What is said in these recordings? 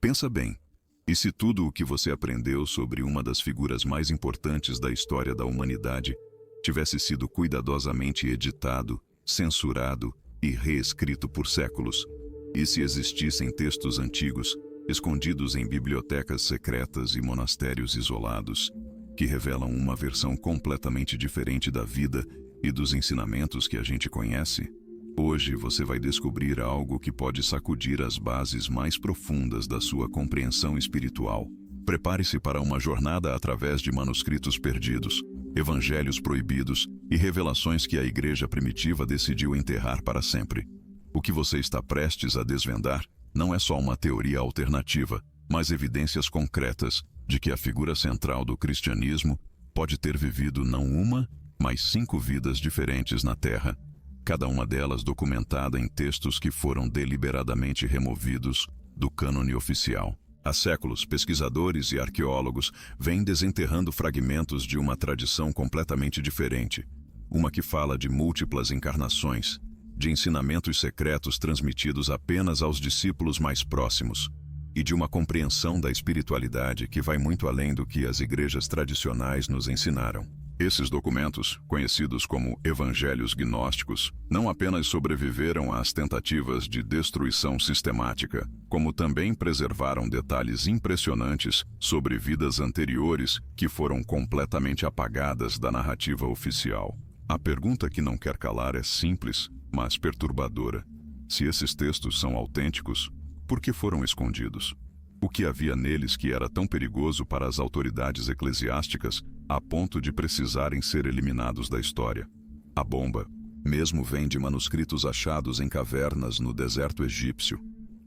Pensa bem, e se tudo o que você aprendeu sobre uma das figuras mais importantes da história da humanidade tivesse sido cuidadosamente editado, censurado e reescrito por séculos? E se existissem textos antigos, escondidos em bibliotecas secretas e monastérios isolados, que revelam uma versão completamente diferente da vida e dos ensinamentos que a gente conhece? Hoje você vai descobrir algo que pode sacudir as bases mais profundas da sua compreensão espiritual. Prepare-se para uma jornada através de manuscritos perdidos, evangelhos proibidos e revelações que a igreja primitiva decidiu enterrar para sempre. O que você está prestes a desvendar não é só uma teoria alternativa, mas evidências concretas de que a figura central do cristianismo pode ter vivido não uma, mas 5 vidas diferentes na Terra, cada uma delas documentada em textos que foram deliberadamente removidos do cânone oficial. Há séculos, pesquisadores e arqueólogos vêm desenterrando fragmentos de uma tradição completamente diferente, uma que fala de múltiplas encarnações, de ensinamentos secretos transmitidos apenas aos discípulos mais próximos, e de uma compreensão da espiritualidade que vai muito além do que as igrejas tradicionais nos ensinaram. Esses documentos, conhecidos como evangelhos gnósticos, não apenas sobreviveram às tentativas de destruição sistemática, como também preservaram detalhes impressionantes sobre vidas anteriores que foram completamente apagadas da narrativa oficial. A pergunta que não quer calar é simples, mas perturbadora. Se esses textos são autênticos, por que foram escondidos? O que havia neles que era tão perigoso para as autoridades eclesiásticas a ponto de precisarem ser eliminados da história? A bomba mesmo vem de manuscritos achados em cavernas no deserto egípcio,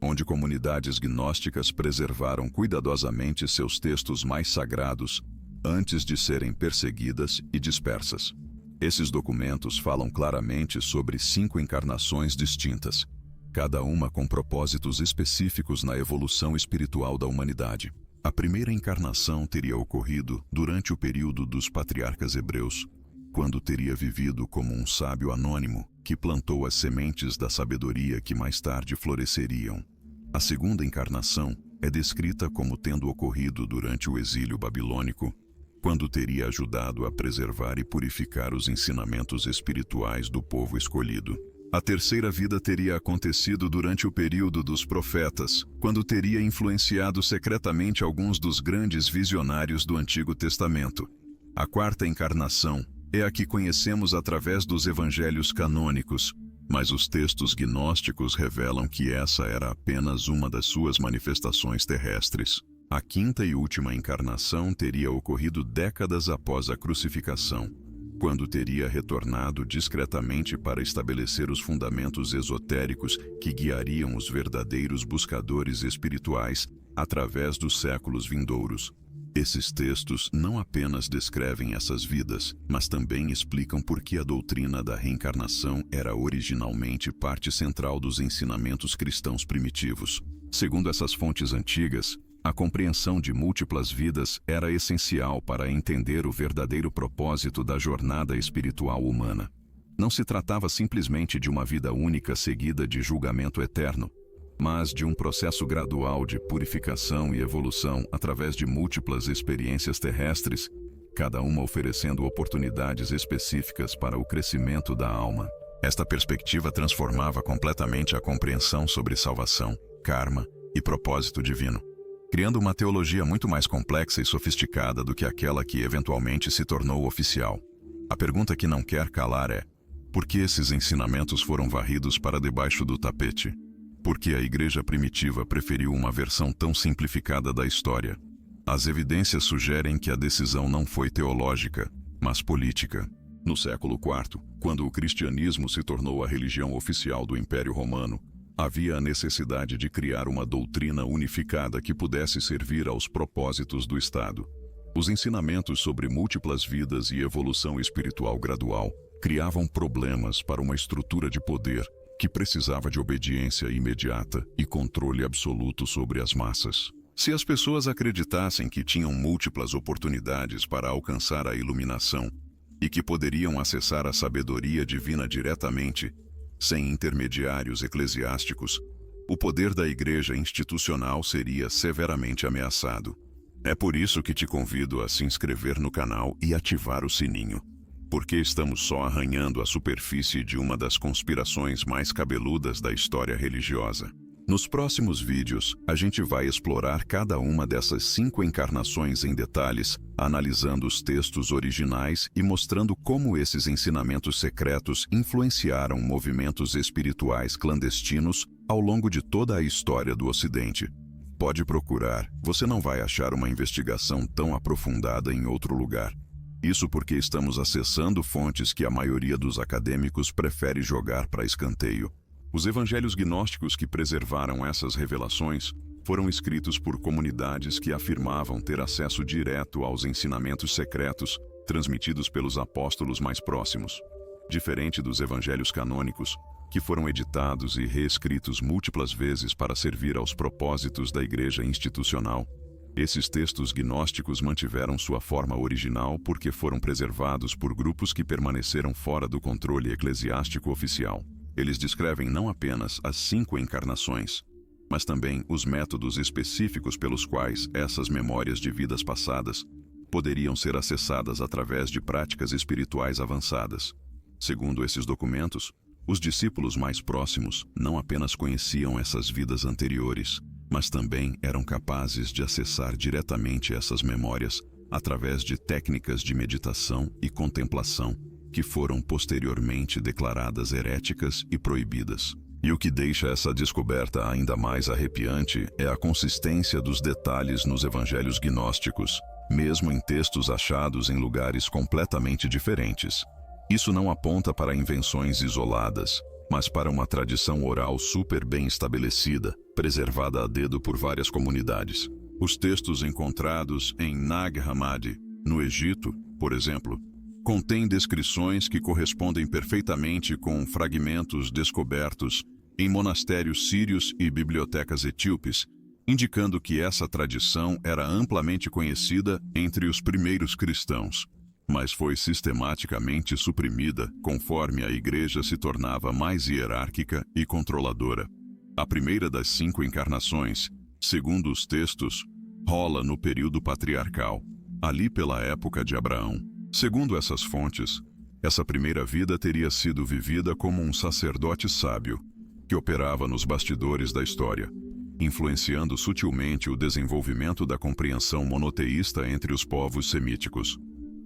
onde comunidades gnósticas preservaram cuidadosamente seus textos mais sagrados antes de serem perseguidas e dispersas. Esses documentos falam claramente sobre 5 encarnações distintas, cada uma com propósitos específicos na evolução espiritual da humanidade. A primeira encarnação teria ocorrido durante o período dos patriarcas hebreus, quando teria vivido como um sábio anônimo que plantou as sementes da sabedoria que mais tarde floresceriam. A segunda encarnação é descrita como tendo ocorrido durante o exílio babilônico, quando teria ajudado a preservar e purificar os ensinamentos espirituais do povo escolhido. A terceira vida teria acontecido durante o período dos profetas, quando teria influenciado secretamente alguns dos grandes visionários do Antigo Testamento. A quarta encarnação é a que conhecemos através dos evangelhos canônicos, mas os textos gnósticos revelam que essa era apenas uma das suas manifestações terrestres. A quinta e última encarnação teria ocorrido décadas após a crucificação, quando teria retornado discretamente para estabelecer os fundamentos esotéricos que guiariam os verdadeiros buscadores espirituais através dos séculos vindouros. Esses textos não apenas descrevem essas vidas, mas também explicam por que a doutrina da reencarnação era originalmente parte central dos ensinamentos cristãos primitivos. Segundo essas fontes antigas, a compreensão de múltiplas vidas era essencial para entender o verdadeiro propósito da jornada espiritual humana. Não se tratava simplesmente de uma vida única seguida de julgamento eterno, mas de um processo gradual de purificação e evolução através de múltiplas experiências terrestres, cada uma oferecendo oportunidades específicas para o crescimento da alma. Esta perspectiva transformava completamente a compreensão sobre salvação, karma e propósito divino, criando uma teologia muito mais complexa e sofisticada do que aquela que eventualmente se tornou oficial. A pergunta que não quer calar é: por que esses ensinamentos foram varridos para debaixo do tapete? Por que a igreja primitiva preferiu uma versão tão simplificada da história? As evidências sugerem que a decisão não foi teológica, mas política. No século IV, quando o cristianismo se tornou a religião oficial do Império Romano, havia a necessidade de criar uma doutrina unificada que pudesse servir aos propósitos do Estado. Os ensinamentos sobre múltiplas vidas e evolução espiritual gradual criavam problemas para uma estrutura de poder que precisava de obediência imediata e controle absoluto sobre as massas. Se as pessoas acreditassem que tinham múltiplas oportunidades para alcançar a iluminação e que poderiam acessar a sabedoria divina diretamente, sem intermediários eclesiásticos, o poder da igreja institucional seria severamente ameaçado. É por isso que te convido a se inscrever no canal e ativar o sininho, porque estamos só arranhando a superfície de uma das conspirações mais cabeludas da história religiosa. Nos próximos vídeos, a gente vai explorar cada uma dessas 5 encarnações em detalhes, analisando os textos originais e mostrando como esses ensinamentos secretos influenciaram movimentos espirituais clandestinos ao longo de toda a história do Ocidente. Pode procurar, você não vai achar uma investigação tão aprofundada em outro lugar. Isso porque estamos acessando fontes que a maioria dos acadêmicos prefere jogar para escanteio. Os evangelhos gnósticos que preservaram essas revelações foram escritos por comunidades que afirmavam ter acesso direto aos ensinamentos secretos transmitidos pelos apóstolos mais próximos. Diferente dos evangelhos canônicos, que foram editados e reescritos múltiplas vezes para servir aos propósitos da igreja institucional, esses textos gnósticos mantiveram sua forma original porque foram preservados por grupos que permaneceram fora do controle eclesiástico oficial. Eles descrevem não apenas as 5 encarnações, mas também os métodos específicos pelos quais essas memórias de vidas passadas poderiam ser acessadas através de práticas espirituais avançadas. Segundo esses documentos, os discípulos mais próximos não apenas conheciam essas vidas anteriores, mas também eram capazes de acessar diretamente essas memórias através de técnicas de meditação e contemplação que foram posteriormente declaradas heréticas e proibidas. E o que deixa essa descoberta ainda mais arrepiante é a consistência dos detalhes nos evangelhos gnósticos, mesmo em textos achados em lugares completamente diferentes. Isso não aponta para invenções isoladas, mas para uma tradição oral super bem estabelecida, preservada a dedo por várias comunidades. Os textos encontrados em Nag Hammadi, no Egito, por exemplo, contém descrições que correspondem perfeitamente com fragmentos descobertos em monastérios sírios e bibliotecas etíopes, indicando que essa tradição era amplamente conhecida entre os primeiros cristãos, mas foi sistematicamente suprimida conforme a igreja se tornava mais hierárquica e controladora. A primeira das 5 encarnações, segundo os textos, rola no período patriarcal, ali pela época de Abraão. Segundo essas fontes, essa primeira vida teria sido vivida como um sacerdote sábio, que operava nos bastidores da história, influenciando sutilmente o desenvolvimento da compreensão monoteísta entre os povos semíticos.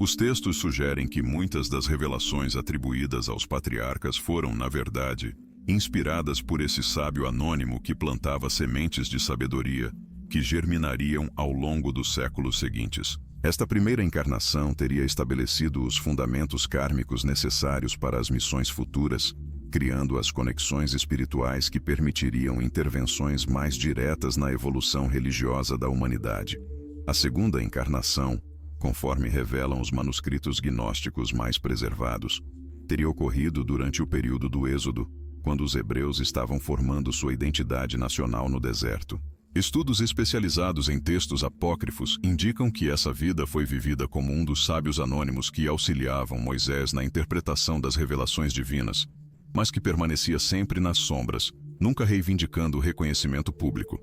Os textos sugerem que muitas das revelações atribuídas aos patriarcas foram, na verdade, inspiradas por esse sábio anônimo que plantava sementes de sabedoria que germinariam ao longo dos séculos seguintes. Esta primeira encarnação teria estabelecido os fundamentos kármicos necessários para as missões futuras, criando as conexões espirituais que permitiriam intervenções mais diretas na evolução religiosa da humanidade. A segunda encarnação, conforme revelam os manuscritos gnósticos mais preservados, teria ocorrido durante o período do Êxodo, quando os hebreus estavam formando sua identidade nacional no deserto. Estudos especializados em textos apócrifos indicam que essa vida foi vivida como um dos sábios anônimos que auxiliavam Moisés na interpretação das revelações divinas, mas que permanecia sempre nas sombras, nunca reivindicando o reconhecimento público.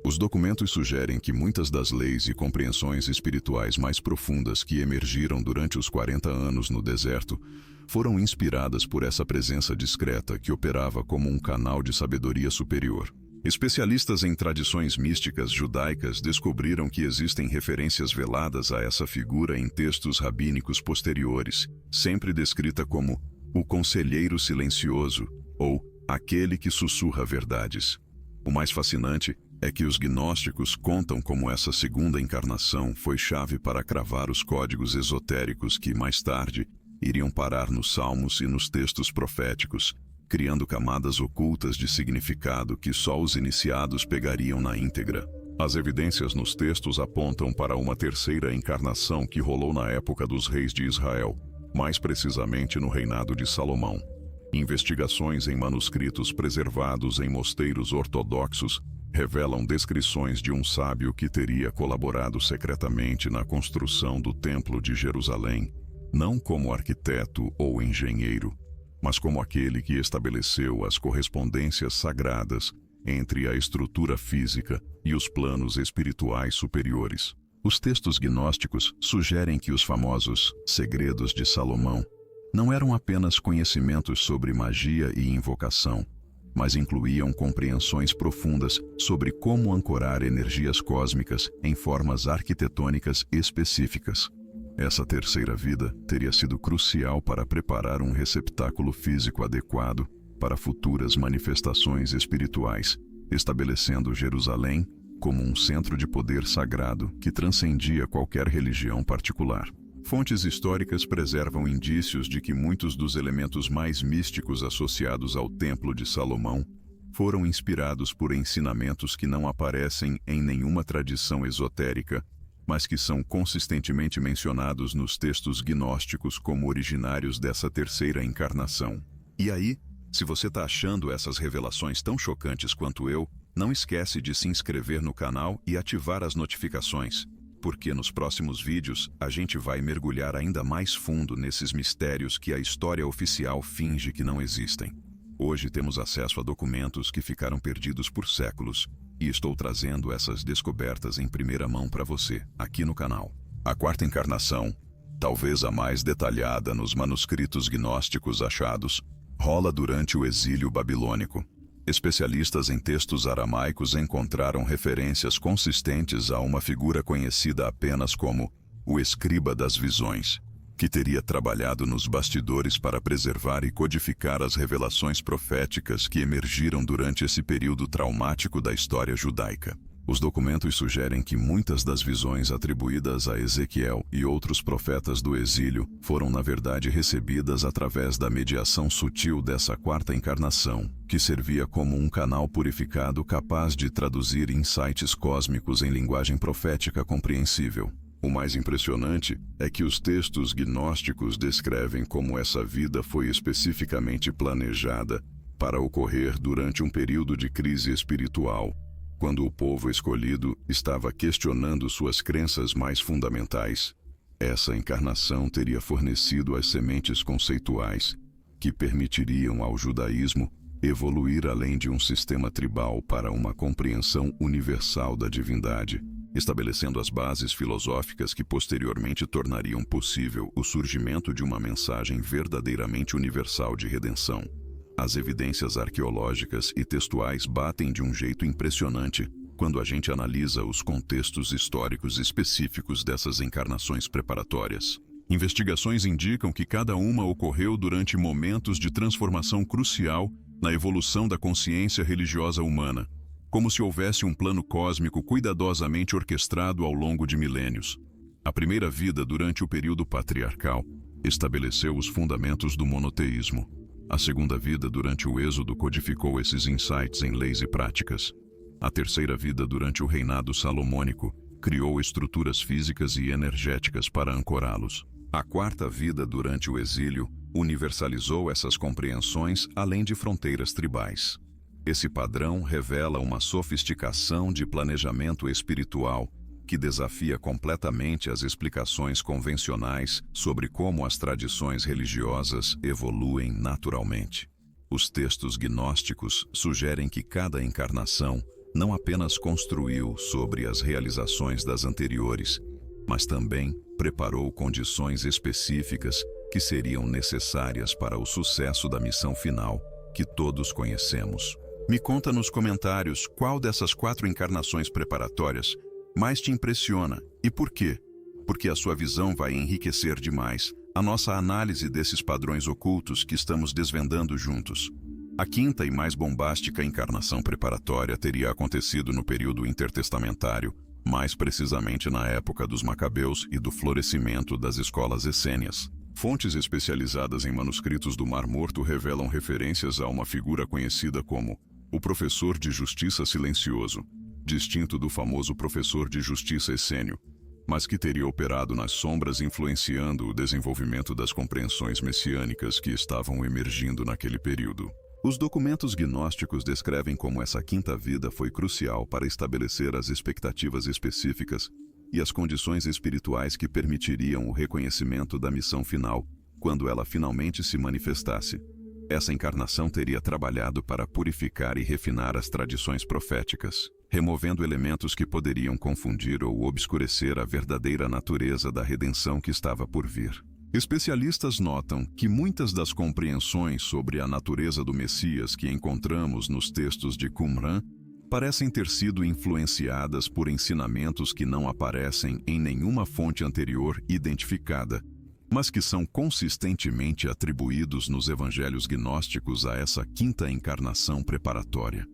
Os documentos sugerem que muitas das leis e compreensões espirituais mais profundas que emergiram durante os 40 anos no deserto foram inspiradas por essa presença discreta que operava como um canal de sabedoria superior. Especialistas em tradições místicas judaicas descobriram que existem referências veladas a essa figura em textos rabínicos posteriores, sempre descrita como o conselheiro silencioso ou aquele que sussurra verdades. O mais fascinante é que os gnósticos contam como essa segunda encarnação foi chave para cravar os códigos esotéricos que, mais tarde, iriam parar nos salmos e nos textos proféticos, criando camadas ocultas de significado que só os iniciados pegariam na íntegra. As evidências nos textos apontam para uma terceira encarnação que rolou na época dos reis de Israel, mais precisamente no reinado de Salomão. Investigações em manuscritos preservados em mosteiros ortodoxos revelam descrições de um sábio que teria colaborado secretamente na construção do Templo de Jerusalém, não como arquiteto ou engenheiro, mas como aquele que estabeleceu as correspondências sagradas entre a estrutura física e os planos espirituais superiores. Os textos gnósticos sugerem que os famosos segredos de Salomão não eram apenas conhecimentos sobre magia e invocação, mas incluíam compreensões profundas sobre como ancorar energias cósmicas em formas arquitetônicas específicas. Essa terceira vida teria sido crucial para preparar um receptáculo físico adequado para futuras manifestações espirituais, estabelecendo Jerusalém como um centro de poder sagrado que transcendia qualquer religião particular. Fontes históricas preservam indícios de que muitos dos elementos mais místicos associados ao Templo de Salomão foram inspirados por ensinamentos que não aparecem em nenhuma tradição esotérica, mas que são consistentemente mencionados nos textos gnósticos como originários dessa terceira encarnação. E aí, se você está achando essas revelações tão chocantes quanto eu, não esquece de se inscrever no canal e ativar as notificações, porque nos próximos vídeos a gente vai mergulhar ainda mais fundo nesses mistérios que a história oficial finge que não existem. Hoje temos acesso a documentos que ficaram perdidos por séculos, e estou trazendo essas descobertas em primeira mão para você, aqui no canal. A quarta encarnação, talvez a mais detalhada nos manuscritos gnósticos achados, rola durante o exílio babilônico. Especialistas em textos aramaicos encontraram referências consistentes a uma figura conhecida apenas como o escriba das visões, que teria trabalhado nos bastidores para preservar e codificar as revelações proféticas que emergiram durante esse período traumático da história judaica. Os documentos sugerem que muitas das visões atribuídas a Ezequiel e outros profetas do exílio foram na verdade recebidas através da mediação sutil dessa quarta encarnação, que servia como um canal purificado capaz de traduzir insights cósmicos em linguagem profética compreensível. O mais impressionante é que os textos gnósticos descrevem como essa vida foi especificamente planejada para ocorrer durante um período de crise espiritual, quando o povo escolhido estava questionando suas crenças mais fundamentais. Essa encarnação teria fornecido as sementes conceituais que permitiriam ao judaísmo evoluir além de um sistema tribal para uma compreensão universal da divindade, estabelecendo as bases filosóficas que posteriormente tornariam possível o surgimento de uma mensagem verdadeiramente universal de redenção. As evidências arqueológicas e textuais batem de um jeito impressionante quando a gente analisa os contextos históricos específicos dessas encarnações preparatórias. Investigações indicam que cada uma ocorreu durante momentos de transformação crucial na evolução da consciência religiosa humana, como se houvesse um plano cósmico cuidadosamente orquestrado ao longo de milênios. A primeira vida, durante o período patriarcal, estabeleceu os fundamentos do monoteísmo. A segunda vida, durante o Êxodo, codificou esses insights em leis e práticas. A terceira vida, durante o reinado salomônico, criou estruturas físicas e energéticas para ancorá-los. A quarta vida, durante o exílio, universalizou essas compreensões além de fronteiras tribais. Esse padrão revela uma sofisticação de planejamento espiritual que desafia completamente as explicações convencionais sobre como as tradições religiosas evoluem naturalmente. Os textos gnósticos sugerem que cada encarnação não apenas construiu sobre as realizações das anteriores, mas também preparou condições específicas que seriam necessárias para o sucesso da missão final, que todos conhecemos. Me conta nos comentários qual dessas 4 encarnações preparatórias mais te impressiona e por quê? Porque a sua visão vai enriquecer demais a nossa análise desses padrões ocultos que estamos desvendando juntos. A quinta e mais bombástica encarnação preparatória teria acontecido no período intertestamentário, mais precisamente na época dos Macabeus e do florescimento das escolas essênias. Fontes especializadas em manuscritos do Mar Morto revelam referências a uma figura conhecida como o professor de justiça silencioso, distinto do famoso professor de justiça essênio, mas que teria operado nas sombras influenciando o desenvolvimento das compreensões messiânicas que estavam emergindo naquele período. Os documentos gnósticos descrevem como essa quinta vida foi crucial para estabelecer as expectativas específicas e as condições espirituais que permitiriam o reconhecimento da missão final quando ela finalmente se manifestasse. Essa encarnação teria trabalhado para purificar e refinar as tradições proféticas, removendo elementos que poderiam confundir ou obscurecer a verdadeira natureza da redenção que estava por vir. Especialistas notam que muitas das compreensões sobre a natureza do Messias que encontramos nos textos de Qumran parecem ter sido influenciadas por ensinamentos que não aparecem em nenhuma fonte anterior identificada, mas que são consistentemente atribuídos nos evangelhos gnósticos a essa quinta encarnação preparatória.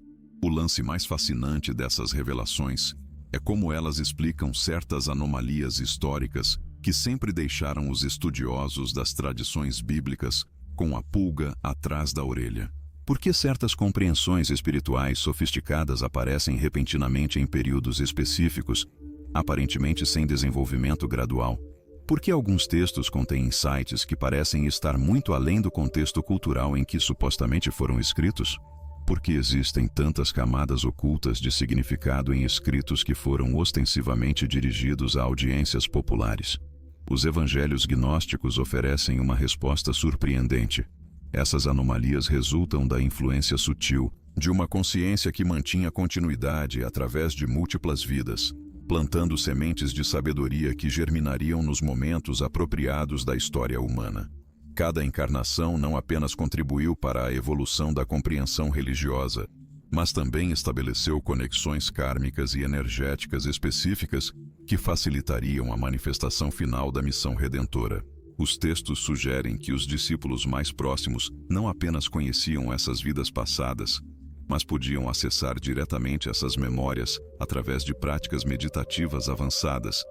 O lance mais fascinante dessas revelações é como elas explicam certas anomalias históricas que sempre deixaram os estudiosos das tradições bíblicas com a pulga atrás da orelha. Por que certas compreensões espirituais sofisticadas aparecem repentinamente em períodos específicos, aparentemente sem desenvolvimento gradual? Por que alguns textos contêm insights que parecem estar muito além do contexto cultural em que supostamente foram escritos? Por que existem tantas camadas ocultas de significado em escritos que foram ostensivamente dirigidos a audiências populares? Os evangelhos gnósticos oferecem uma resposta surpreendente. Essas anomalias resultam da influência sutil de uma consciência que mantinha continuidade através de múltiplas vidas, plantando sementes de sabedoria que germinariam nos momentos apropriados da história humana. Cada encarnação não apenas contribuiu para a evolução da compreensão religiosa, mas também estabeleceu conexões kármicas e energéticas específicas que facilitariam a manifestação final da missão redentora. Os textos sugerem que os discípulos mais próximos não apenas conheciam essas vidas passadas, mas podiam acessar diretamente essas memórias através de práticas meditativas avançadas,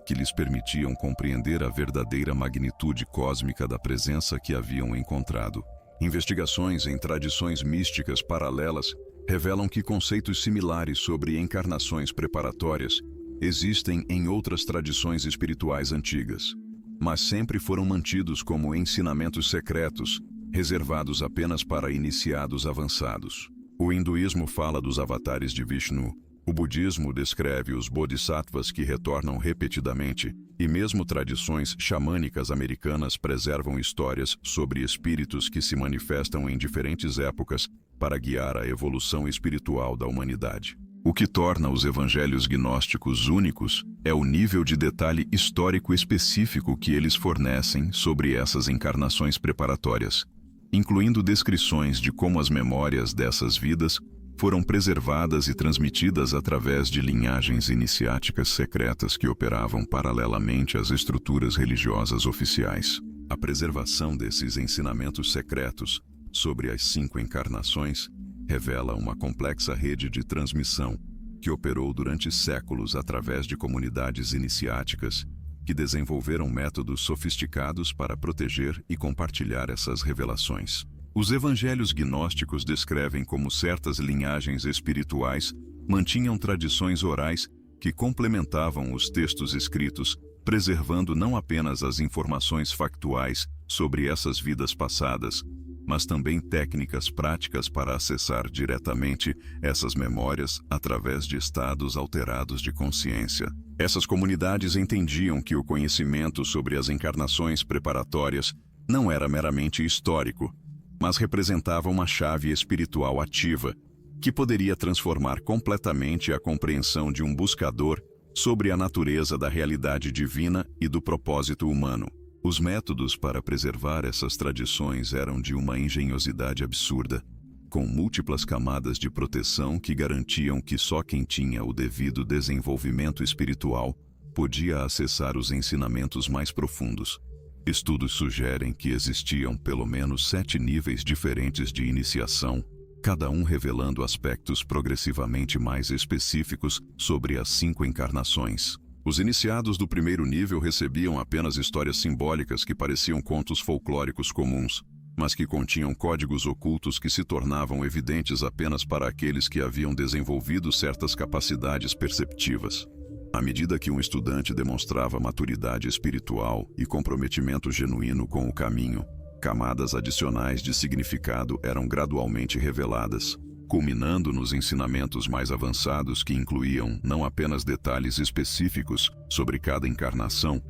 que lhes permitiam compreender a verdadeira magnitude cósmica da presença que haviam encontrado. Investigações em tradições místicas paralelas revelam que conceitos similares sobre encarnações preparatórias existem em outras tradições espirituais antigas, mas sempre foram mantidos como ensinamentos secretos, reservados apenas para iniciados avançados. O hinduísmo fala dos avatares de Vishnu. O budismo descreve os bodhisattvas que retornam repetidamente, e mesmo tradições xamânicas americanas preservam histórias sobre espíritos que se manifestam em diferentes épocas para guiar a evolução espiritual da humanidade. O que torna os evangelhos gnósticos únicos é o nível de detalhe histórico específico que eles fornecem sobre essas encarnações preparatórias, incluindo descrições de como as memórias dessas vidas foram preservadas e transmitidas através de linhagens iniciáticas secretas que operavam paralelamente às estruturas religiosas oficiais. A preservação desses ensinamentos secretos sobre as 5 encarnações revela uma complexa rede de transmissão que operou durante séculos através de comunidades iniciáticas que desenvolveram métodos sofisticados para proteger e compartilhar essas revelações. Os evangelhos gnósticos descrevem como certas linhagens espirituais mantinham tradições orais que complementavam os textos escritos, preservando não apenas as informações factuais sobre essas vidas passadas, mas também técnicas práticas para acessar diretamente essas memórias através de estados alterados de consciência. Essas comunidades entendiam que o conhecimento sobre as encarnações preparatórias não era meramente histórico, mas representava uma chave espiritual ativa que poderia transformar completamente a compreensão de um buscador sobre a natureza da realidade divina e do propósito humano. Os métodos para preservar essas tradições eram de uma engenhosidade absurda, com múltiplas camadas de proteção que garantiam que só quem tinha o devido desenvolvimento espiritual podia acessar os ensinamentos mais profundos. Estudos sugerem que existiam pelo menos 7 níveis diferentes de iniciação, cada um revelando aspectos progressivamente mais específicos sobre as 5 encarnações. Os iniciados do primeiro nível recebiam apenas histórias simbólicas que pareciam contos folclóricos comuns, mas que continham códigos ocultos que se tornavam evidentes apenas para aqueles que haviam desenvolvido certas capacidades perceptivas. À medida que um estudante demonstrava maturidade espiritual e comprometimento genuíno com o caminho, camadas adicionais de significado eram gradualmente reveladas, culminando nos ensinamentos mais avançados que incluíam não apenas detalhes específicos sobre cada encarnação,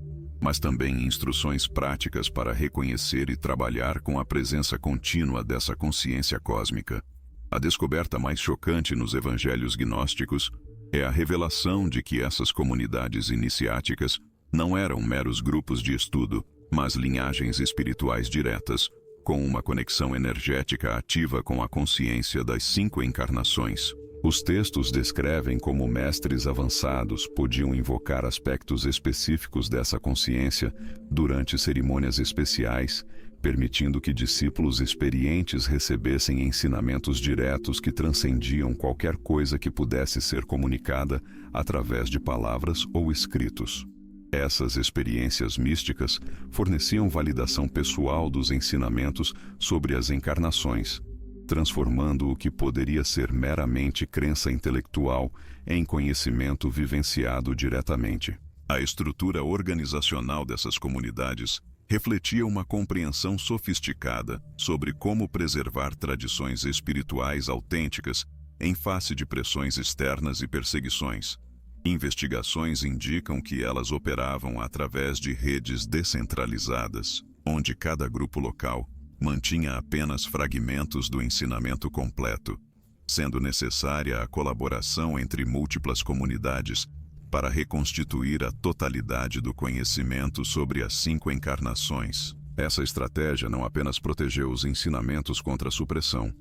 mas também instruções práticas para reconhecer e trabalhar com a presença contínua dessa consciência cósmica. A descoberta mais chocante nos evangelhos gnósticos é a revelação de que essas comunidades iniciáticas não eram meros grupos de estudo, mas linhagens espirituais diretas, com uma conexão energética ativa com a consciência das 5 encarnações. Os textos descrevem como mestres avançados podiam invocar aspectos específicos dessa consciência durante cerimônias especiais, permitindo que discípulos experientes recebessem ensinamentos diretos que transcendiam qualquer coisa que pudesse ser comunicada através de palavras ou escritos. Essas experiências místicas forneciam validação pessoal dos ensinamentos sobre as encarnações, transformando o que poderia ser meramente crença intelectual em conhecimento vivenciado diretamente. A estrutura organizacional dessas comunidades refletia uma compreensão sofisticada sobre como preservar tradições espirituais autênticas em face de pressões externas e perseguições. Investigações indicam que elas operavam através de redes descentralizadas, onde cada grupo local mantinha apenas fragmentos do ensinamento completo, sendo necessária a colaboração entre múltiplas comunidades para reconstituir a totalidade do conhecimento sobre as 5 encarnações. Essa estratégia não apenas protegeu os ensinamentos contra a supressão,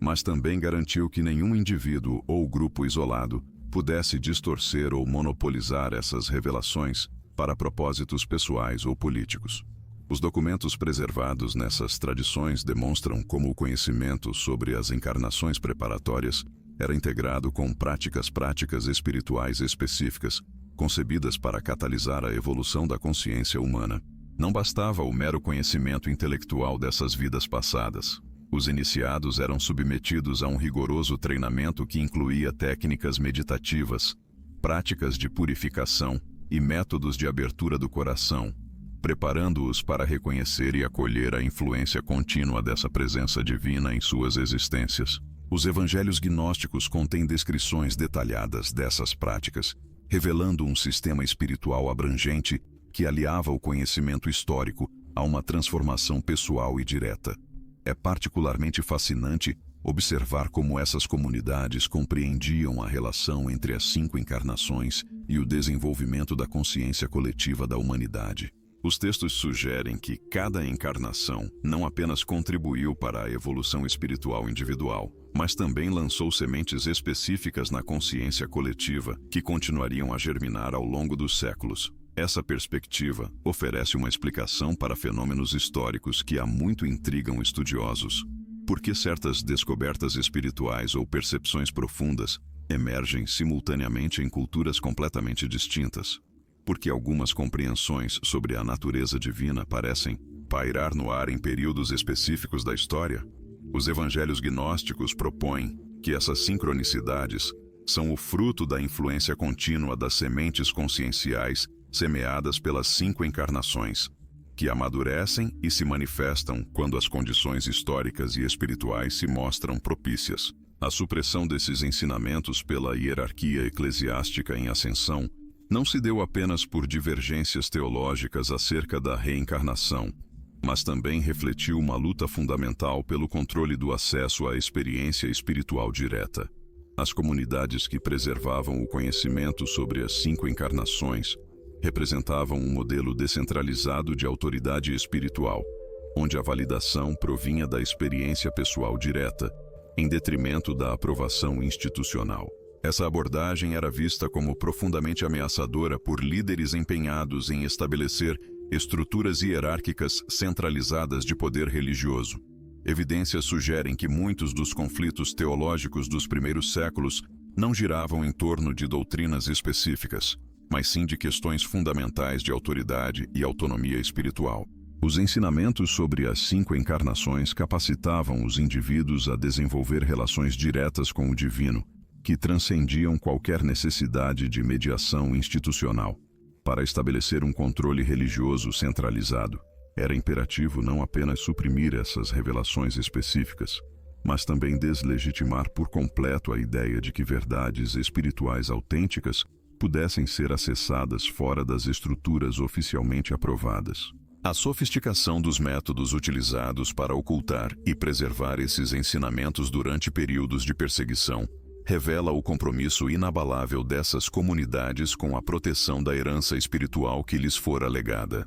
mas também garantiu que nenhum indivíduo ou grupo isolado pudesse distorcer ou monopolizar essas revelações para propósitos pessoais ou políticos. Os documentos preservados nessas tradições demonstram como o conhecimento sobre as encarnações preparatórias era integrado com práticas espirituais específicas, concebidas para catalisar a evolução da consciência humana. Não bastava o mero conhecimento intelectual dessas vidas passadas. Os iniciados eram submetidos a um rigoroso treinamento que incluía técnicas meditativas, práticas de purificação e métodos de abertura do coração, preparando-os para reconhecer e acolher a influência contínua dessa presença divina em suas existências. Os evangelhos gnósticos contêm descrições detalhadas dessas práticas, revelando um sistema espiritual abrangente que aliava o conhecimento histórico a uma transformação pessoal e direta. É particularmente fascinante observar como essas comunidades compreendiam a relação entre as 5 encarnações e o desenvolvimento da consciência coletiva da humanidade. Os textos sugerem que cada encarnação não apenas contribuiu para a evolução espiritual individual, mas também lançou sementes específicas na consciência coletiva que continuariam a germinar ao longo dos séculos. Essa perspectiva oferece uma explicação para fenômenos históricos que há muito intrigam estudiosos. Por que certas descobertas espirituais ou percepções profundas emergem simultaneamente em culturas completamente distintas? Por que algumas compreensões sobre a natureza divina parecem pairar no ar em períodos específicos da história? Os evangelhos gnósticos propõem que essas sincronicidades são o fruto da influência contínua das sementes conscienciais semeadas pelas 5 encarnações, que amadurecem e se manifestam quando as condições históricas e espirituais se mostram propícias. A supressão desses ensinamentos pela hierarquia eclesiástica em ascensão não se deu apenas por divergências teológicas acerca da reencarnação, mas também refletiu uma luta fundamental pelo controle do acesso à experiência espiritual direta. As comunidades que preservavam o conhecimento sobre as 5 encarnações representavam um modelo descentralizado de autoridade espiritual, onde a validação provinha da experiência pessoal direta, em detrimento da aprovação institucional. Essa abordagem era vista como profundamente ameaçadora por líderes empenhados em estabelecer estruturas hierárquicas centralizadas de poder religioso. Evidências sugerem que muitos dos conflitos teológicos dos primeiros séculos não giravam em torno de doutrinas específicas, mas sim de questões fundamentais de autoridade e autonomia espiritual. Os ensinamentos sobre as 5 encarnações capacitavam os indivíduos a desenvolver relações diretas com o divino, que transcendiam qualquer necessidade de mediação institucional. Para estabelecer um controle religioso centralizado, era imperativo não apenas suprimir essas revelações específicas, mas também deslegitimar por completo a ideia de que verdades espirituais autênticas pudessem ser acessadas fora das estruturas oficialmente aprovadas. A sofisticação dos métodos utilizados para ocultar e preservar esses ensinamentos durante períodos de perseguição revela o compromisso inabalável dessas comunidades com a proteção da herança espiritual que lhes fora legada.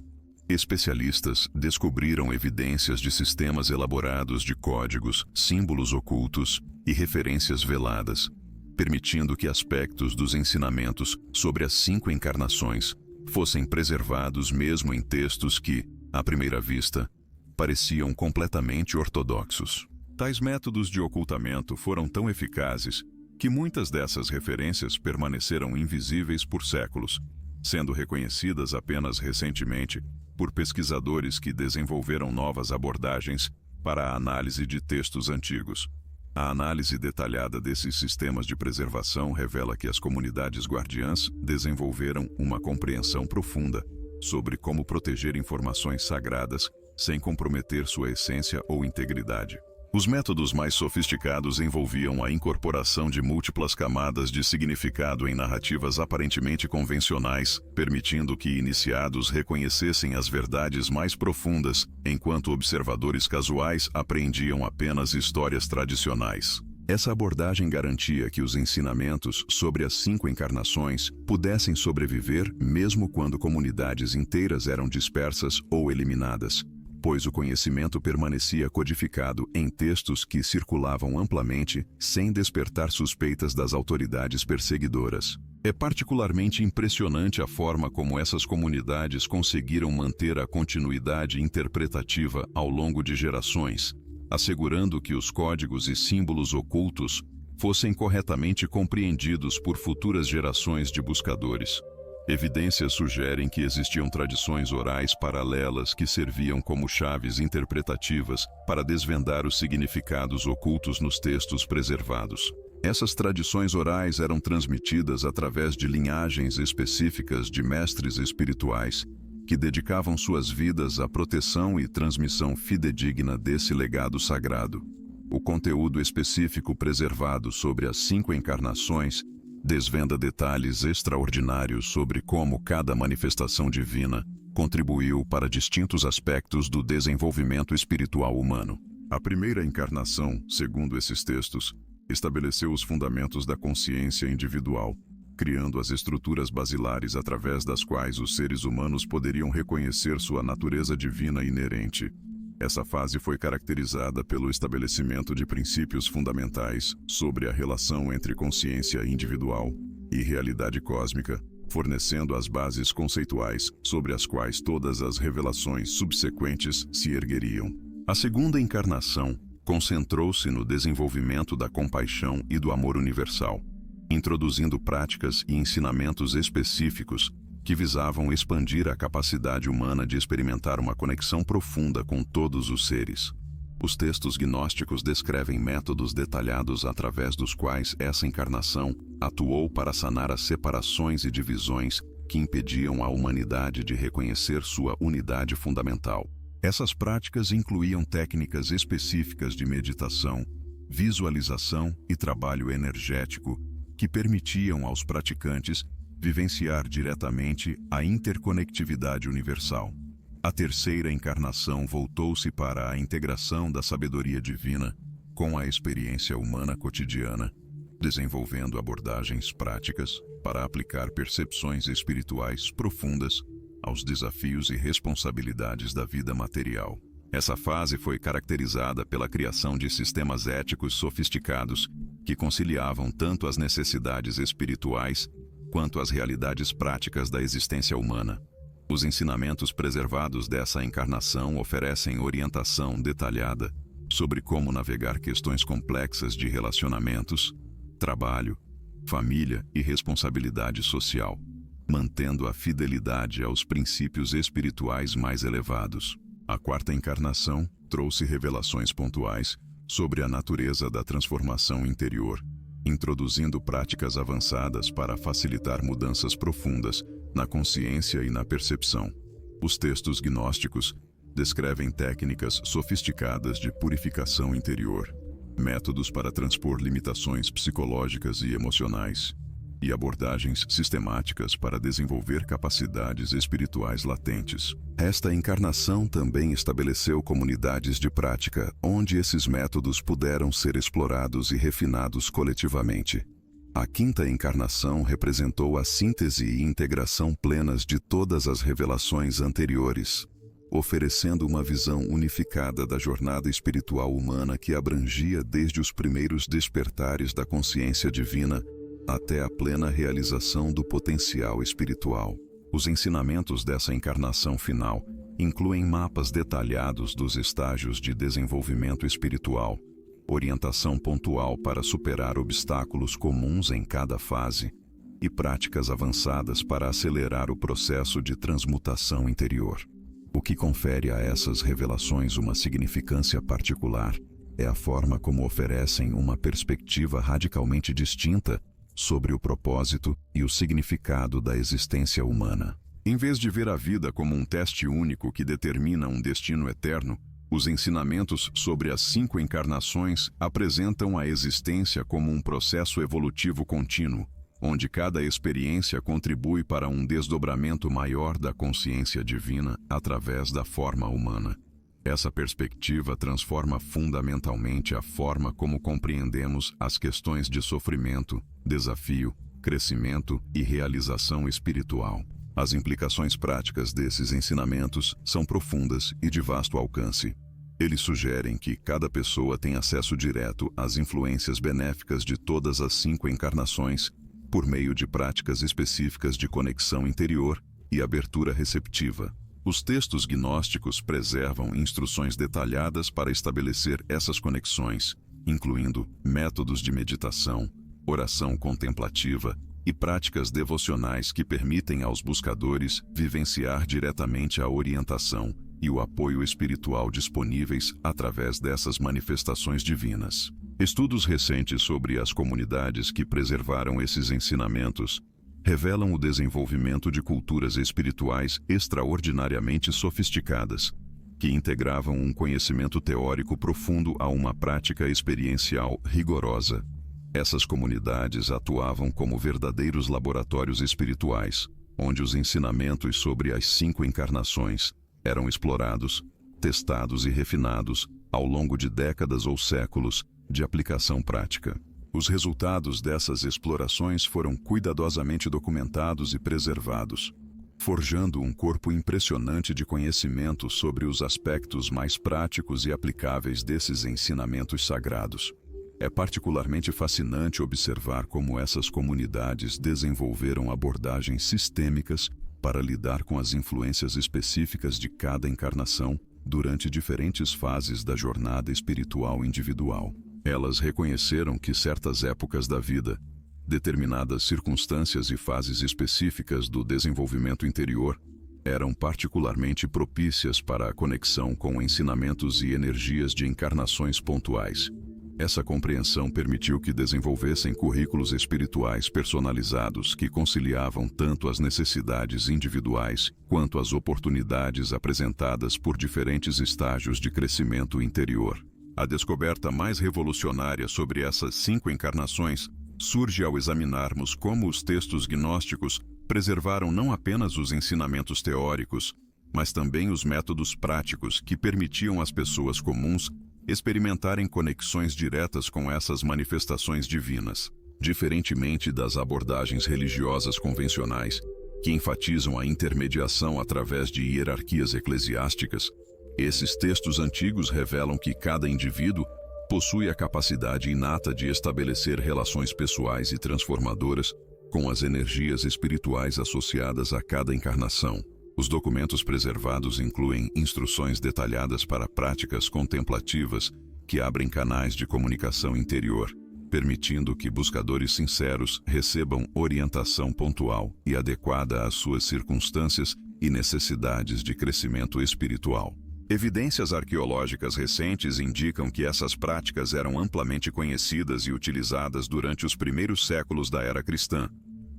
Especialistas descobriram evidências de sistemas elaborados de códigos, símbolos ocultos e referências veladas, permitindo que aspectos dos ensinamentos sobre as 5 encarnações fossem preservados mesmo em textos que, à primeira vista, pareciam completamente ortodoxos. Tais métodos de ocultamento foram tão eficazes que muitas dessas referências permaneceram invisíveis por séculos, sendo reconhecidas apenas recentemente por pesquisadores que desenvolveram novas abordagens para a análise de textos antigos. A análise detalhada desses sistemas de preservação revela que as comunidades guardiãs desenvolveram uma compreensão profunda sobre como proteger informações sagradas sem comprometer sua essência ou integridade. Os métodos mais sofisticados envolviam a incorporação de múltiplas camadas de significado em narrativas aparentemente convencionais, permitindo que iniciados reconhecessem as verdades mais profundas, enquanto observadores casuais apreendiam apenas histórias tradicionais. Essa abordagem garantia que os ensinamentos sobre as 5 encarnações pudessem sobreviver mesmo quando comunidades inteiras eram dispersas ou eliminadas, pois o conhecimento permanecia codificado em textos que circulavam amplamente, sem despertar suspeitas das autoridades perseguidoras. É particularmente impressionante a forma como essas comunidades conseguiram manter a continuidade interpretativa ao longo de gerações, assegurando que os códigos e símbolos ocultos fossem corretamente compreendidos por futuras gerações de buscadores. Evidências sugerem que existiam tradições orais paralelas que serviam como chaves interpretativas para desvendar os significados ocultos nos textos preservados. Essas tradições orais eram transmitidas através de linhagens específicas de mestres espirituais que dedicavam suas vidas à proteção e transmissão fidedigna desse legado sagrado. O conteúdo específico preservado sobre as 5 encarnações desvenda detalhes extraordinários sobre como cada manifestação divina contribuiu para distintos aspectos do desenvolvimento espiritual humano. A primeira encarnação, segundo esses textos, estabeleceu os fundamentos da consciência individual, criando as estruturas basilares através das quais os seres humanos poderiam reconhecer sua natureza divina inerente. Essa fase foi caracterizada pelo estabelecimento de princípios fundamentais sobre a relação entre consciência individual e realidade cósmica, fornecendo as bases conceituais sobre as quais todas as revelações subsequentes se ergueriam. A segunda encarnação concentrou-se no desenvolvimento da compaixão e do amor universal, introduzindo práticas e ensinamentos específicos que visavam expandir a capacidade humana de experimentar uma conexão profunda com todos os seres. Os textos gnósticos descrevem métodos detalhados através dos quais essa encarnação atuou para sanar as separações e divisões que impediam a humanidade de reconhecer sua unidade fundamental. Essas práticas incluíam técnicas específicas de meditação, visualização e trabalho energético que permitiam aos praticantes vivenciar diretamente a interconectividade universal. A terceira encarnação voltou-se para a integração da sabedoria divina com a experiência humana cotidiana, desenvolvendo abordagens práticas para aplicar percepções espirituais profundas aos desafios e responsabilidades da vida material. Essa fase foi caracterizada pela criação de sistemas éticos sofisticados que conciliavam tanto as necessidades espirituais quanto as realidades práticas da existência humana. Os ensinamentos preservados dessa encarnação oferecem orientação detalhada sobre como navegar questões complexas de relacionamentos, trabalho, família e responsabilidade social, mantendo a fidelidade aos princípios espirituais mais elevados. A quarta encarnação trouxe revelações pontuais sobre a natureza da transformação interior, introduzindo práticas avançadas para facilitar mudanças profundas na consciência e na percepção. Os textos gnósticos descrevem técnicas sofisticadas de purificação interior, métodos para transpor limitações psicológicas e emocionais, e abordagens sistemáticas para desenvolver capacidades espirituais latentes. Esta encarnação também estabeleceu comunidades de prática, onde esses métodos puderam ser explorados e refinados coletivamente. A quinta encarnação representou a síntese e integração plenas de todas as revelações anteriores, oferecendo uma visão unificada da jornada espiritual humana que abrangia desde os primeiros despertares da consciência divina até a plena realização do potencial espiritual. Os ensinamentos dessa encarnação final incluem mapas detalhados dos estágios de desenvolvimento espiritual, orientação pontual para superar obstáculos comuns em cada fase e práticas avançadas para acelerar o processo de transmutação interior. O que confere a essas revelações uma significância particular é a forma como oferecem uma perspectiva radicalmente distinta sobre o propósito e o significado da existência humana. Em vez de ver a vida como um teste único que determina um destino eterno, os ensinamentos sobre as 5 encarnações apresentam a existência como um processo evolutivo contínuo, onde cada experiência contribui para um desdobramento maior da consciência divina através da forma humana. Essa perspectiva transforma fundamentalmente a forma como compreendemos as questões de sofrimento, desafio, crescimento e realização espiritual. As implicações práticas desses ensinamentos são profundas e de vasto alcance. Eles sugerem que cada pessoa tem acesso direto às influências benéficas de todas as 5 encarnações por meio de práticas específicas de conexão interior e abertura receptiva. Os textos gnósticos preservam instruções detalhadas para estabelecer essas conexões, incluindo métodos de meditação, oração contemplativa e práticas devocionais que permitem aos buscadores vivenciar diretamente a orientação e o apoio espiritual disponíveis através dessas manifestações divinas. Estudos recentes sobre as comunidades que preservaram esses ensinamentos revelam o desenvolvimento de culturas espirituais extraordinariamente sofisticadas, que integravam um conhecimento teórico profundo a uma prática experiencial rigorosa. Essas comunidades atuavam como verdadeiros laboratórios espirituais, onde os ensinamentos sobre as 5 encarnações eram explorados, testados e refinados ao longo de décadas ou séculos de aplicação prática. Os resultados dessas explorações foram cuidadosamente documentados e preservados, forjando um corpo impressionante de conhecimento sobre os aspectos mais práticos e aplicáveis desses ensinamentos sagrados. É particularmente fascinante observar como essas comunidades desenvolveram abordagens sistêmicas para lidar com as influências específicas de cada encarnação durante diferentes fases da jornada espiritual individual. Elas reconheceram que certas épocas da vida, determinadas circunstâncias e fases específicas do desenvolvimento interior, eram particularmente propícias para a conexão com ensinamentos e energias de encarnações pontuais. Essa compreensão permitiu que desenvolvessem currículos espirituais personalizados que conciliavam tanto as necessidades individuais quanto as oportunidades apresentadas por diferentes estágios de crescimento interior. A descoberta mais revolucionária sobre essas 5 encarnações surge ao examinarmos como os textos gnósticos preservaram não apenas os ensinamentos teóricos, mas também os métodos práticos que permitiam às pessoas comuns experimentarem conexões diretas com essas manifestações divinas. Diferentemente das abordagens religiosas convencionais, que enfatizam a intermediação através de hierarquias eclesiásticas, esses textos antigos revelam que cada indivíduo possui a capacidade inata de estabelecer relações pessoais e transformadoras com as energias espirituais associadas a cada encarnação. Os documentos preservados incluem instruções detalhadas para práticas contemplativas que abrem canais de comunicação interior, permitindo que buscadores sinceros recebam orientação pontual e adequada às suas circunstâncias e necessidades de crescimento espiritual. Evidências arqueológicas recentes indicam que essas práticas eram amplamente conhecidas e utilizadas durante os primeiros séculos da era cristã,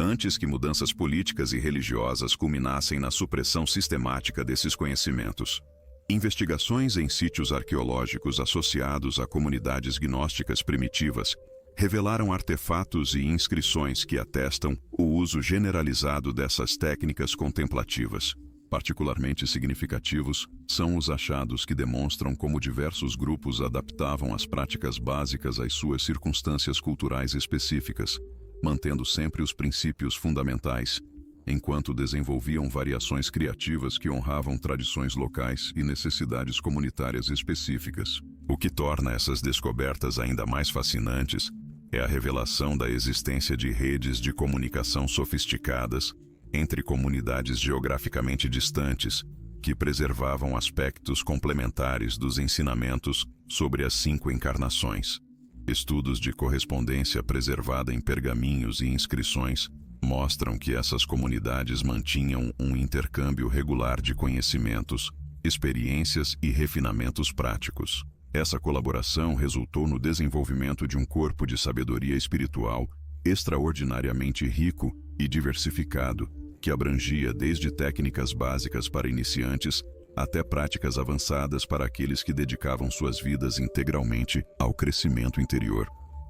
antes que mudanças políticas e religiosas culminassem na supressão sistemática desses conhecimentos. Investigações em sítios arqueológicos associados a comunidades gnósticas primitivas revelaram artefatos e inscrições que atestam o uso generalizado dessas técnicas contemplativas. Particularmente significativos são os achados que demonstram como diversos grupos adaptavam as práticas básicas às suas circunstâncias culturais específicas, mantendo sempre os princípios fundamentais, enquanto desenvolviam variações criativas que honravam tradições locais e necessidades comunitárias específicas. O que torna essas descobertas ainda mais fascinantes é a revelação da existência de redes de comunicação sofisticadas entre comunidades geograficamente distantes que preservavam aspectos complementares dos ensinamentos sobre as 5 encarnações. Estudos de correspondência preservada em pergaminhos e inscrições mostram que essas comunidades mantinham um intercâmbio regular de conhecimentos, experiências e refinamentos práticos. Essa colaboração resultou no desenvolvimento de um corpo de sabedoria espiritual extraordinariamente rico e diversificado, que abrangia desde técnicas básicas para iniciantes até práticas avançadas para aqueles que dedicavam suas vidas integralmente ao crescimento interior.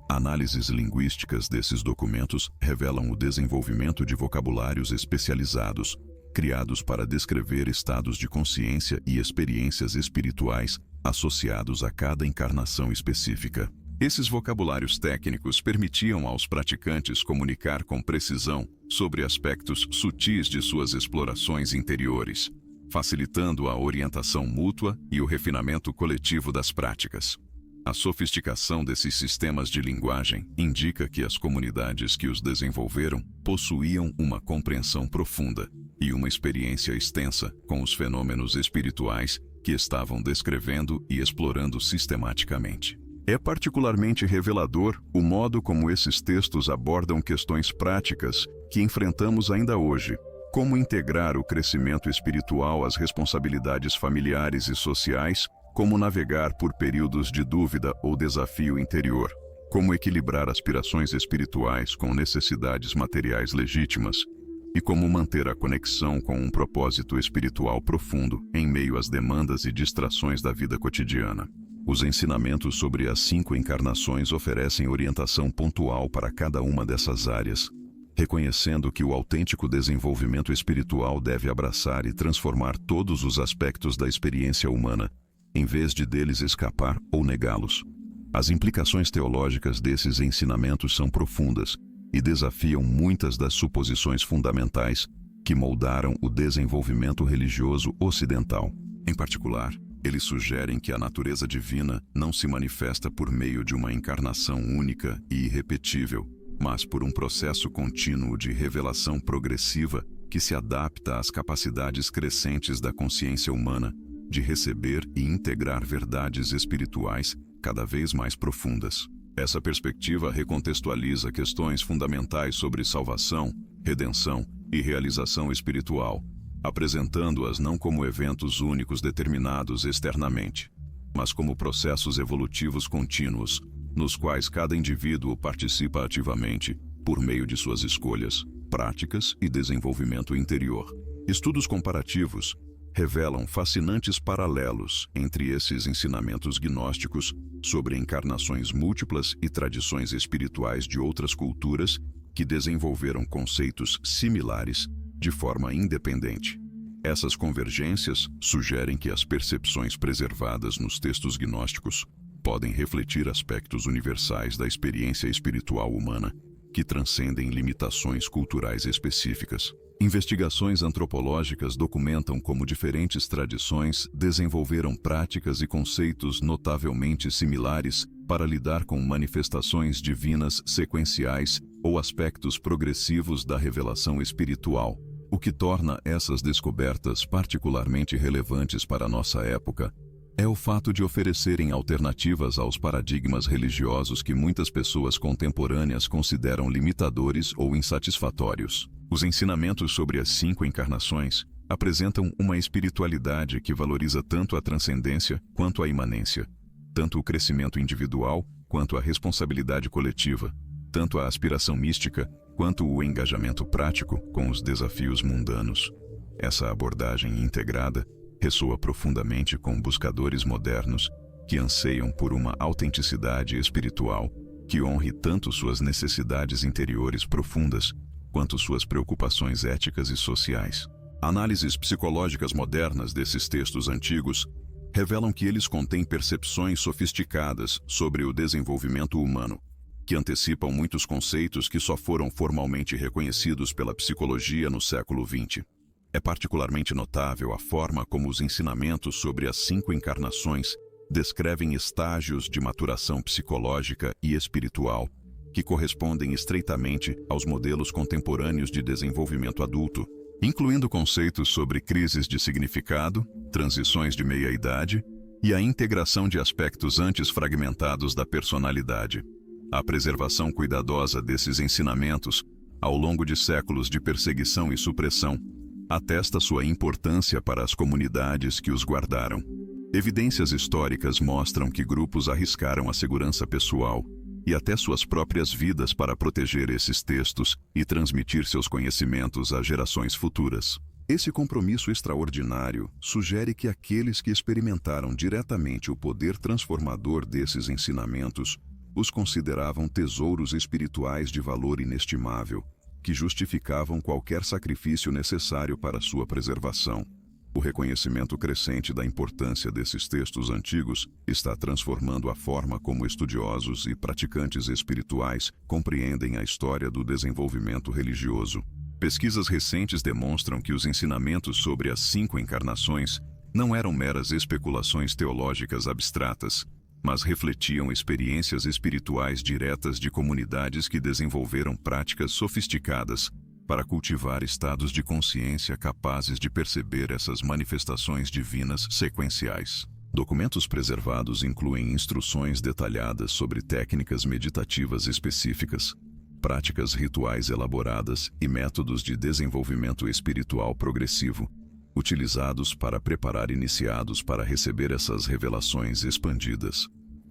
Análises linguísticas desses documentos revelam o desenvolvimento de vocabulários especializados, criados para descrever estados de consciência e experiências espirituais associados a cada encarnação específica. Esses vocabulários técnicos permitiam aos praticantes comunicar com precisão sobre aspectos sutis de suas explorações interiores, facilitando a orientação mútua e o refinamento coletivo das práticas. A sofisticação desses sistemas de linguagem indica que as comunidades que os desenvolveram possuíam uma compreensão profunda e uma experiência extensa com os fenômenos espirituais que estavam descrevendo e explorando sistematicamente. É particularmente revelador o modo como esses textos abordam questões práticas que enfrentamos ainda hoje, como integrar o crescimento espiritual às responsabilidades familiares e sociais, como navegar por períodos de dúvida ou desafio interior, como equilibrar aspirações espirituais com necessidades materiais legítimas, e como manter a conexão com um propósito espiritual profundo em meio às demandas e distrações da vida cotidiana. Os ensinamentos sobre as 5 encarnações oferecem orientação pontual para cada uma dessas áreas, reconhecendo que o autêntico desenvolvimento espiritual deve abraçar e transformar todos os aspectos da experiência humana, em vez de deles escapar ou negá-los. As implicações teológicas desses ensinamentos são profundas e desafiam muitas das suposições fundamentais que moldaram o desenvolvimento religioso ocidental. Em particular, eles sugerem que a natureza divina não se manifesta por meio de uma encarnação única e irrepetível, mas por um processo contínuo de revelação progressiva que se adapta às capacidades crescentes da consciência humana de receber e integrar verdades espirituais cada vez mais profundas. Essa perspectiva recontextualiza questões fundamentais sobre salvação, redenção e realização espiritual, apresentando-as não como eventos únicos determinados externamente, mas como processos evolutivos contínuos, nos quais cada indivíduo participa ativamente por meio de suas escolhas, práticas e desenvolvimento interior. Estudos comparativos revelam fascinantes paralelos entre esses ensinamentos gnósticos sobre encarnações múltiplas e tradições espirituais de outras culturas que desenvolveram conceitos similares de forma independente. Essas convergências sugerem que as percepções preservadas nos textos gnósticos podem refletir aspectos universais da experiência espiritual humana que transcendem limitações culturais específicas. Investigações antropológicas documentam como diferentes tradições desenvolveram práticas e conceitos notavelmente similares para lidar com manifestações divinas sequenciais ou aspectos progressivos da revelação espiritual, o que torna essas descobertas particularmente relevantes para a nossa época é o fato de oferecerem alternativas aos paradigmas religiosos que muitas pessoas contemporâneas consideram limitadores ou insatisfatórios. Os ensinamentos sobre as 5 encarnações apresentam uma espiritualidade que valoriza tanto a transcendência quanto a imanência, tanto o crescimento individual quanto a responsabilidade coletiva, tanto a aspiração mística quanto o engajamento prático com os desafios mundanos. Essa abordagem integrada ressoa profundamente com buscadores modernos que anseiam por uma autenticidade espiritual que honre tanto suas necessidades interiores profundas quanto suas preocupações éticas e sociais. Análises psicológicas modernas desses textos antigos revelam que eles contêm percepções sofisticadas sobre o desenvolvimento humano, que antecipam muitos conceitos que só foram formalmente reconhecidos pela psicologia no século XX. É particularmente notável a forma como os ensinamentos sobre as 5 encarnações descrevem estágios de maturação psicológica e espiritual que correspondem estreitamente aos modelos contemporâneos de desenvolvimento adulto, incluindo conceitos sobre crises de significado, transições de meia-idade e a integração de aspectos antes fragmentados da personalidade. A preservação cuidadosa desses ensinamentos, ao longo de séculos de perseguição e supressão, atesta sua importância para as comunidades que os guardaram. Evidências históricas mostram que grupos arriscaram a segurança pessoal e até suas próprias vidas para proteger esses textos e transmitir seus conhecimentos às gerações futuras. Esse compromisso extraordinário sugere que aqueles que experimentaram diretamente o poder transformador desses ensinamentos os consideravam tesouros espirituais de valor inestimável, que justificavam qualquer sacrifício necessário para sua preservação. O reconhecimento crescente da importância desses textos antigos está transformando a forma como estudiosos e praticantes espirituais compreendem a história do desenvolvimento religioso. Pesquisas recentes demonstram que os ensinamentos sobre as 5 encarnações não eram meras especulações teológicas abstratas, mas refletiam experiências espirituais diretas de comunidades que desenvolveram práticas sofisticadas para cultivar estados de consciência capazes de perceber essas manifestações divinas sequenciais. Documentos preservados incluem instruções detalhadas sobre técnicas meditativas específicas, práticas rituais elaboradas e métodos de desenvolvimento espiritual progressivo, utilizados para preparar iniciados para receber essas revelações expandidas.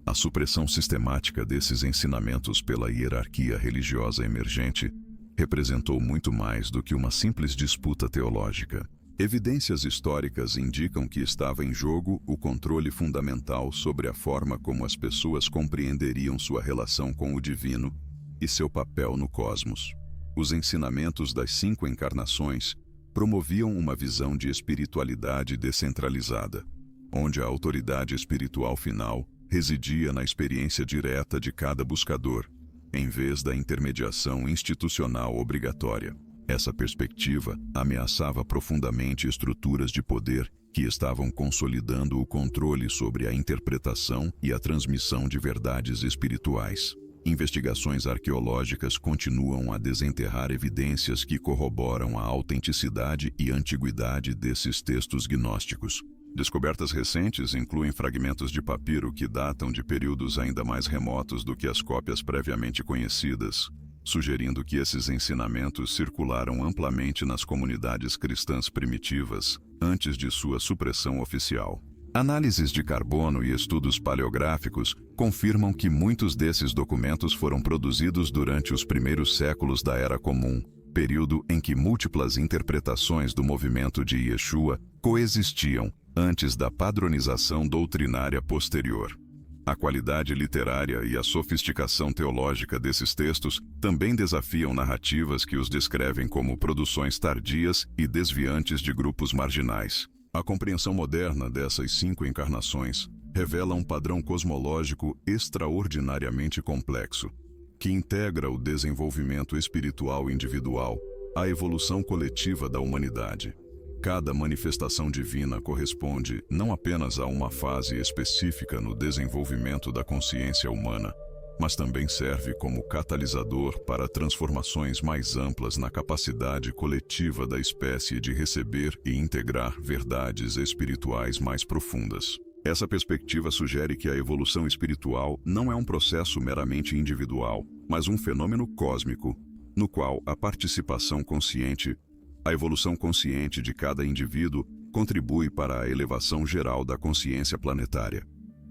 A supressão sistemática desses ensinamentos pela hierarquia religiosa emergente representou muito mais do que uma simples disputa teológica. Evidências históricas indicam que estava em jogo o controle fundamental sobre a forma como as pessoas compreenderiam sua relação com o divino e seu papel no cosmos. Os ensinamentos das 5 encarnações promoviam uma visão de espiritualidade descentralizada, onde a autoridade espiritual final residia na experiência direta de cada buscador, em vez da intermediação institucional obrigatória. Essa perspectiva ameaçava profundamente estruturas de poder que estavam consolidando o controle sobre a interpretação e a transmissão de verdades espirituais. Investigações arqueológicas continuam a desenterrar evidências que corroboram a autenticidade e antiguidade desses textos gnósticos. Descobertas recentes incluem fragmentos de papiro que datam de períodos ainda mais remotos do que as cópias previamente conhecidas, sugerindo que esses ensinamentos circularam amplamente nas comunidades cristãs primitivas antes de sua supressão oficial. Análises de carbono e estudos paleográficos confirmam que muitos desses documentos foram produzidos durante os primeiros séculos da Era Comum, período em que múltiplas interpretações do movimento de Yeshua coexistiam antes da padronização doutrinária posterior. A qualidade literária e a sofisticação teológica desses textos também desafiam narrativas que os descrevem como produções tardias e desviantes de grupos marginais. A compreensão moderna dessas 5 encarnações revela um padrão cosmológico extraordinariamente complexo, que integra o desenvolvimento espiritual individual à evolução coletiva da humanidade. Cada manifestação divina corresponde não apenas a uma fase específica no desenvolvimento da consciência humana, mas também serve como catalisador para transformações mais amplas na capacidade coletiva da espécie de receber e integrar verdades espirituais mais profundas. Essa perspectiva sugere que a evolução espiritual não é um processo meramente individual, mas um fenômeno cósmico, no qual a participação consciente, a evolução consciente de cada indivíduo, contribui para a elevação geral da consciência planetária.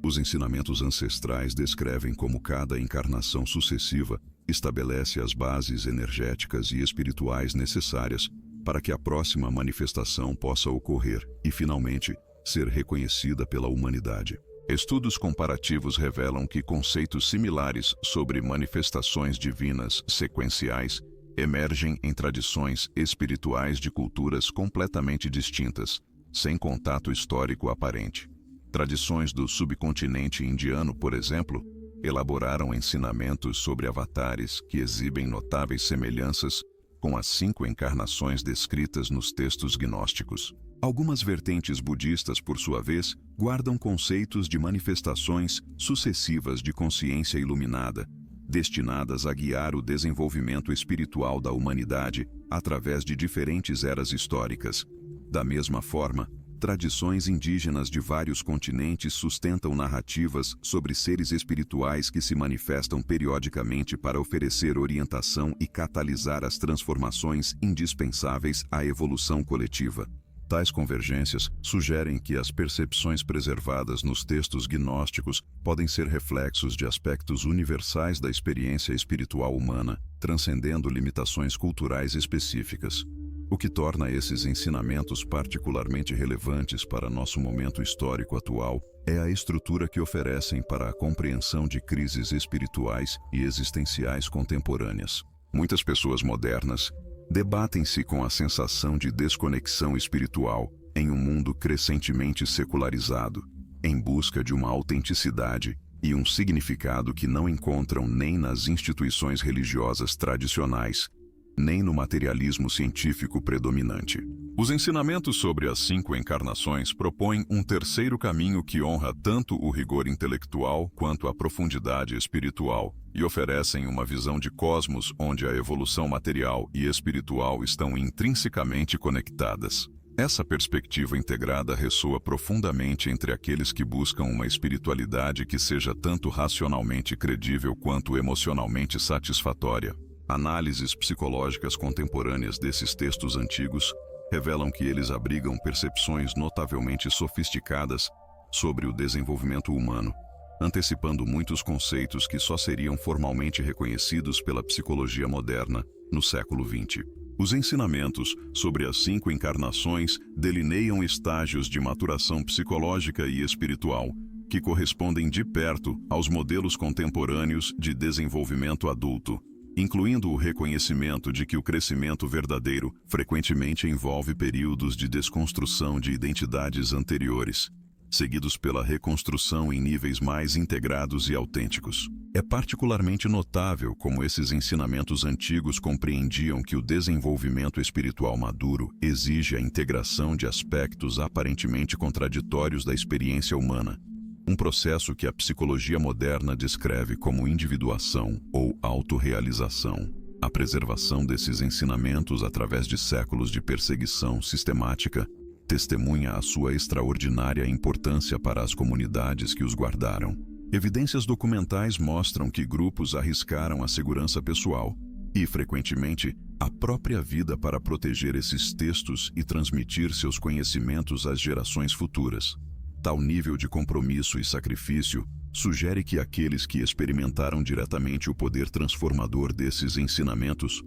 Os ensinamentos ancestrais descrevem como cada encarnação sucessiva estabelece as bases energéticas e espirituais necessárias para que a próxima manifestação possa ocorrer e, finalmente, ser reconhecida pela humanidade. Estudos comparativos revelam que conceitos similares sobre manifestações divinas sequenciais emergem em tradições espirituais de culturas completamente distintas, sem contato histórico aparente. Tradições do subcontinente indiano, por exemplo, elaboraram ensinamentos sobre avatares que exibem notáveis semelhanças com as 5 encarnações descritas nos textos gnósticos. Algumas vertentes budistas, por sua vez, guardam conceitos de manifestações sucessivas de consciência iluminada, destinadas a guiar o desenvolvimento espiritual da humanidade através de diferentes eras históricas. Da mesma forma, tradições indígenas de vários continentes sustentam narrativas sobre seres espirituais que se manifestam periodicamente para oferecer orientação e catalisar as transformações indispensáveis à evolução coletiva. Tais convergências sugerem que as percepções preservadas nos textos gnósticos podem ser reflexos de aspectos universais da experiência espiritual humana, transcendendo limitações culturais específicas. O que torna esses ensinamentos particularmente relevantes para nosso momento histórico atual é a estrutura que oferecem para a compreensão de crises espirituais e existenciais contemporâneas. Muitas pessoas modernas debatem-se com a sensação de desconexão espiritual em um mundo crescentemente secularizado, em busca de uma autenticidade e um significado que não encontram nem nas instituições religiosas tradicionais, nem no materialismo científico predominante. Os ensinamentos sobre as 5 encarnações propõem um terceiro caminho que honra tanto o rigor intelectual quanto a profundidade espiritual, e oferecem uma visão de cosmos onde a evolução material e espiritual estão intrinsecamente conectadas. Essa perspectiva integrada ressoa profundamente entre aqueles que buscam uma espiritualidade que seja tanto racionalmente credível quanto emocionalmente satisfatória. Análises psicológicas contemporâneas desses textos antigos revelam que eles abrigam percepções notavelmente sofisticadas sobre o desenvolvimento humano, antecipando muitos conceitos que só seriam formalmente reconhecidos pela psicologia moderna no século XX. Os ensinamentos sobre as 5 encarnações delineiam estágios de maturação psicológica e espiritual que correspondem de perto aos modelos contemporâneos de desenvolvimento adulto, incluindo o reconhecimento de que o crescimento verdadeiro frequentemente envolve períodos de desconstrução de identidades anteriores, seguidos pela reconstrução em níveis mais integrados e autênticos. É particularmente notável como esses ensinamentos antigos compreendiam que o desenvolvimento espiritual maduro exige a integração de aspectos aparentemente contraditórios da experiência humana, um processo que a psicologia moderna descreve como individuação ou autorrealização. A preservação desses ensinamentos através de séculos de perseguição sistemática testemunha a sua extraordinária importância para as comunidades que os guardaram. Evidências documentais mostram que grupos arriscaram a segurança pessoal e, frequentemente, a própria vida para proteger esses textos e transmitir seus conhecimentos às gerações futuras. Tal nível de compromisso e sacrifício sugere que aqueles que experimentaram diretamente o poder transformador desses ensinamentos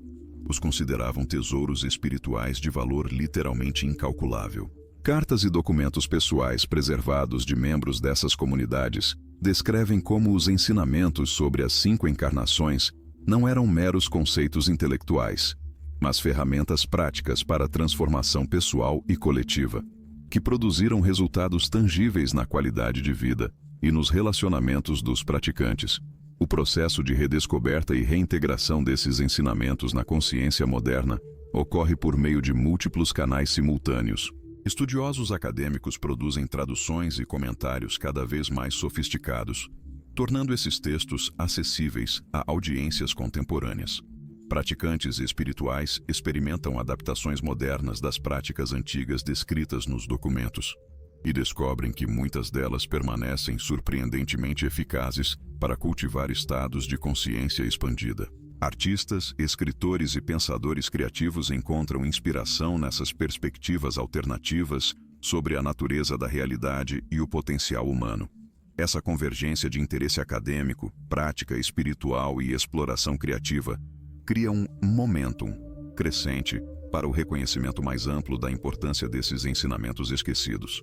os consideravam tesouros espirituais de valor literalmente incalculável. Cartas e documentos pessoais preservados de membros dessas comunidades descrevem como os ensinamentos sobre as 5 encarnações não eram meros conceitos intelectuais, mas ferramentas práticas para a transformação pessoal e coletiva, que produziram resultados tangíveis na qualidade de vida e nos relacionamentos dos praticantes. O processo de redescoberta e reintegração desses ensinamentos na consciência moderna ocorre por meio de múltiplos canais simultâneos. Estudiosos acadêmicos produzem traduções e comentários cada vez mais sofisticados, tornando esses textos acessíveis a audiências contemporâneas. Praticantes espirituais experimentam adaptações modernas das práticas antigas descritas nos documentos e descobrem que muitas delas permanecem surpreendentemente eficazes para cultivar estados de consciência expandida. Artistas, escritores e pensadores criativos encontram inspiração nessas perspectivas alternativas sobre a natureza da realidade e o potencial humano. Essa convergência de interesse acadêmico, prática espiritual e exploração criativa cria um momentum crescente para o reconhecimento mais amplo da importância desses ensinamentos esquecidos.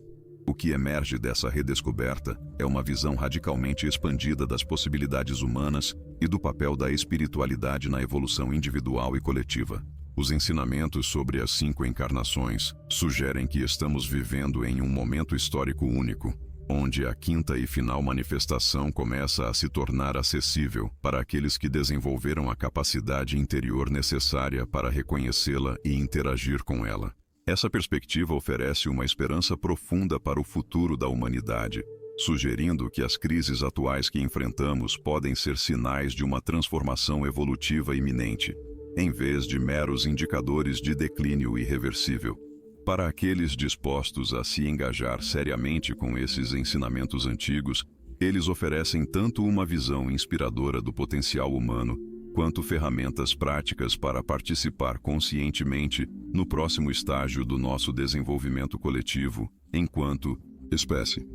O que emerge dessa redescoberta é uma visão radicalmente expandida das possibilidades humanas e do papel da espiritualidade na evolução individual e coletiva. Os ensinamentos sobre as 5 encarnações sugerem que estamos vivendo em um momento histórico único, onde a 5ª e final manifestação começa a se tornar acessível para aqueles que desenvolveram a capacidade interior necessária para reconhecê-la e interagir com ela. Essa perspectiva oferece uma esperança profunda para o futuro da humanidade, sugerindo que as crises atuais que enfrentamos podem ser sinais de uma transformação evolutiva iminente, em vez de meros indicadores de declínio irreversível. Para aqueles dispostos a se engajar seriamente com esses ensinamentos antigos, eles oferecem tanto uma visão inspiradora do potencial humano, quanto ferramentas práticas para participar conscientemente no próximo estágio do nosso desenvolvimento coletivo, enquanto espécie.